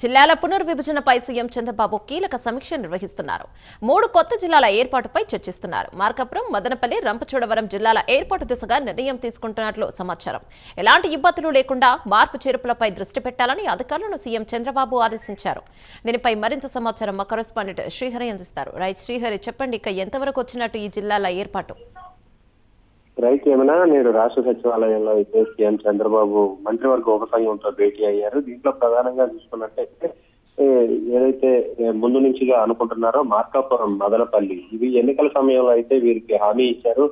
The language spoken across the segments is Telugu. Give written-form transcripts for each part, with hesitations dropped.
జిల్లాల పునర్విభజనపై సీఎం చంద్రబాబు కీలక సమీక్ష నిర్వహిస్తున్నారు. 3 కొత్త జిల్లాల ఏర్పాటుపై చర్చిస్తున్నారు. మార్కాపురం, మదనపల్లి, రంపచోడవరం జిల్లాల ఏర్పాటు దిశగా నిర్ణయం తీసుకుంటున్నట్లు సమాచారం. ఎలాంటి ఇబ్బందులు లేకుండా మార్పు చేర్పులపై దృష్టి పెట్టాలని అధికారులను సీఎం చంద్రబాబు ఆదేశించారు. దీనిపై మరింత సమాచారం మా కరెస్పాండెంట్ శ్రీహరి అందిస్తారు. రైట్ శ్రీహరి, చెప్పండి, ఇక ఎంతవరకు వచ్చినట్టు ఈ జిల్లాల ఏర్పాటు? రైట్ ఏమైనా నేడు రాష్ట్ర సచివాలయంలో అయితే సీఎం చంద్రబాబు మంత్రివర్గ ఉపసంఘంతో భేటీ అయ్యారు. దీంట్లో ప్రధానంగా చూసుకున్నట్టయితే ఏదైతే ముందు నుంచిగా అనుకుంటున్నారో మార్కాపురం, మదనపల్లి ఇవి ఎన్నికల సమయంలో అయితే వీరికి హామీ ఇచ్చారు.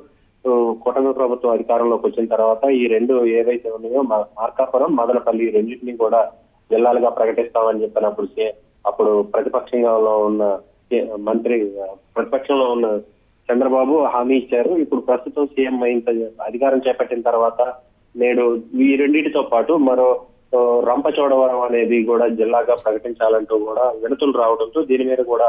కూటమి ప్రభుత్వం అధికారంలోకి వచ్చిన తర్వాత ఈ రెండు ఏవైతే ఉన్నాయో మార్కాపురం, మదనపల్లి ఈ రెండింటినీ కూడా జిల్లాలుగా ప్రకటిస్తామని చెప్పినప్పుడు అప్పుడు ప్రతిపక్షంగా ఉన్న ప్రతిపక్షంలో ఉన్న చంద్రబాబు హామీ ఇచ్చారు. ఇప్పుడు ప్రస్తుతం సీఎం అధికారం చేపట్టిన తర్వాత నేడు ఈ రెండింటితో పాటు మరో రంపచోడవరం అనేది కూడా జిల్లాగా ప్రకటించాలంటూ కూడా వినతులు రావడంతో దీని మీద కూడా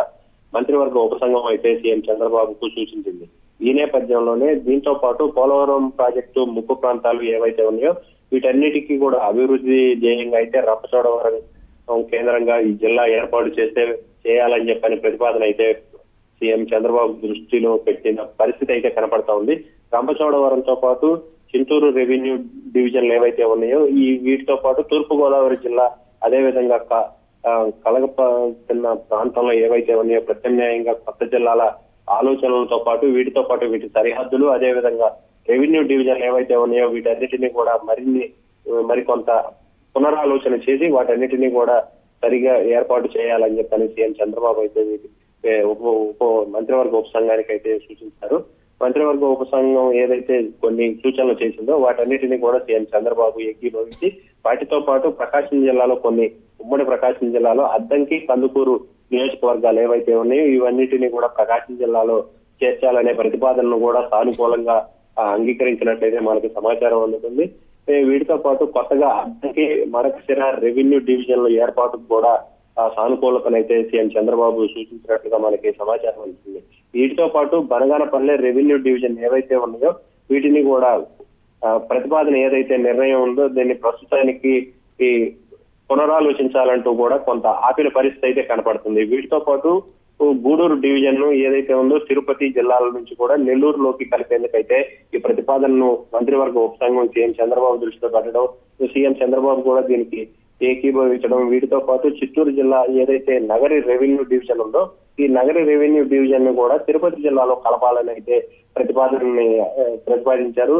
మంత్రివర్గ ఉపసంఘం అయితే సీఎం చంద్రబాబుకు సూచించింది. ఈ నేపథ్యంలోనే దీంతో పాటు పోలవరం ప్రాజెక్టు ముప్పు ప్రాంతాలు ఏవైతే ఉన్నాయో వీటన్నిటికీ కూడా అభివృద్ధి ధ్యేయంగా అయితే రంపచోడవరం కేంద్రంగా ఈ జిల్లా ఏర్పాటు చేయాలని చెప్పని ప్రతిపాదన అయితే సీఎం చంద్రబాబు దృష్టిలో పెట్టిన పరిస్థితి అయితే కనపడతా ఉంది. రంపచోడవరంతో పాటు చింతూరు రెవెన్యూ డివిజన్లు ఏవైతే ఉన్నాయో వీటితో పాటు తూర్పు గోదావరి జిల్లా, అదేవిధంగా కలగపన్న ప్రాంతంలో ఏవైతే ఉన్నాయో ప్రత్యామ్నాయంగా కొత్త జిల్లాల ఆలోచనలతో పాటు వీటి సరిహద్దులు, అదేవిధంగా రెవెన్యూ డివిజన్లు ఏవైతే ఉన్నాయో వీటన్నిటినీ కూడా మరికొంత పునరాలోచన చేసి వాటన్నిటినీ కూడా సరిగా ఏర్పాటు చేయాలని చెప్పని సీఎం చంద్రబాబు అయితే మంత్రివర్గ ఉపసంఘానికి అయితే సూచించారు. మంత్రివర్గ ఉపసంఘం ఏదైతే కొన్ని సూచనలు చేసిందో వాటన్నిటినీ కూడా సీఎం చంద్రబాబు ఏకీభవించి వాటితో పాటు ప్రకాశం జిల్లాలో ఉమ్మడి ప్రకాశం జిల్లాలో అద్దంకి, కందుకూరు నియోజకవర్గాలు ఏవైతే ఉన్నాయో ఇవన్నిటినీ కూడా ప్రకాశం జిల్లాలో చేర్చాలనే ప్రతిపాదనను కూడా సానుకూలంగా అంగీకరించినట్లయితే మనకి సమాచారం అందుతుంది. వీటితో పాటు కొత్తగా అద్దంకి, మరకశిర రెవెన్యూ డివిజన్ల ఏర్పాటుకు కూడా సానుకూలతనైతే సీఎం చంద్రబాబు సూచించినట్లుగా మనకి సమాచారం అందుతుంది. వీటితో పాటు బనగానపల్లె రెవెన్యూ డివిజన్ ఏవైతే ఉన్నాయో వీటిని కూడా ప్రతిపాదన ఏదైతే నిర్ణయం ఉందో దీన్ని ప్రస్తుతానికి పునరాలోచించాలంటూ కూడా కొంత ఆపిన పరిస్థితి అయితే కనపడుతుంది. వీటితో పాటు గూడూరు డివిజన్ ఏదైతే ఉందో తిరుపతి జిల్లాల నుంచి కూడా నెల్లూరులోకి కలిపేందుకైతే ఈ ప్రతిపాదనను మంత్రివర్గ ఉపసంఘం సీఎం చంద్రబాబు దృష్టిలో పెట్టడం, సీఎం చంద్రబాబు కూడా దీనికి ఏకీభవించడం, వీటితో పాటు చిత్తూరు జిల్లా ఏదైతే నగరి రెవెన్యూ డివిజన్ ఉందో ఈ నగరి రెవెన్యూ డివిజన్ ను కూడా తిరుపతి జిల్లాలో కలపాలని అయితే ప్రతిపాదించారు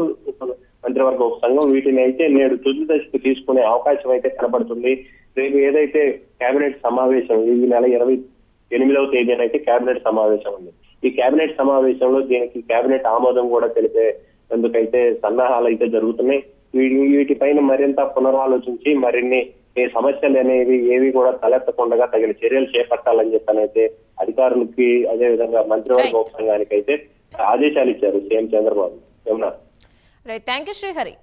మంత్రివర్గ ఉపసంఘం. వీటిని అయితే నేడు తుది దశకు తీసుకునే అవకాశం అయితే కనబడుతుంది. రేపు ఏదైతే కేబినెట్ సమావేశం ఈ నెల 28వ తేదీన అయితే కేబినెట్ సమావేశం ఉంది. ఈ కేబినెట్ సమావేశంలో దీనికి కేబినెట్ ఆమోదం కూడా తెలిపేందుకైతే సన్నాహాలు అయితే జరుగుతున్నాయి. వీటిపైన మరింత పునరాలోచించి మరిన్ని సమస్యలు అనేవి ఏవి కూడా తలెత్తకుండా తగిన చర్యలు చేపట్టాలని చెప్పనైతే అధికారులకి అదేవిధంగా మంత్రివర్గ ఉపసంఘానికి అయితే ఆదేశాలు ఇచ్చారు CM Chandrababu. Right, thank you Srihari.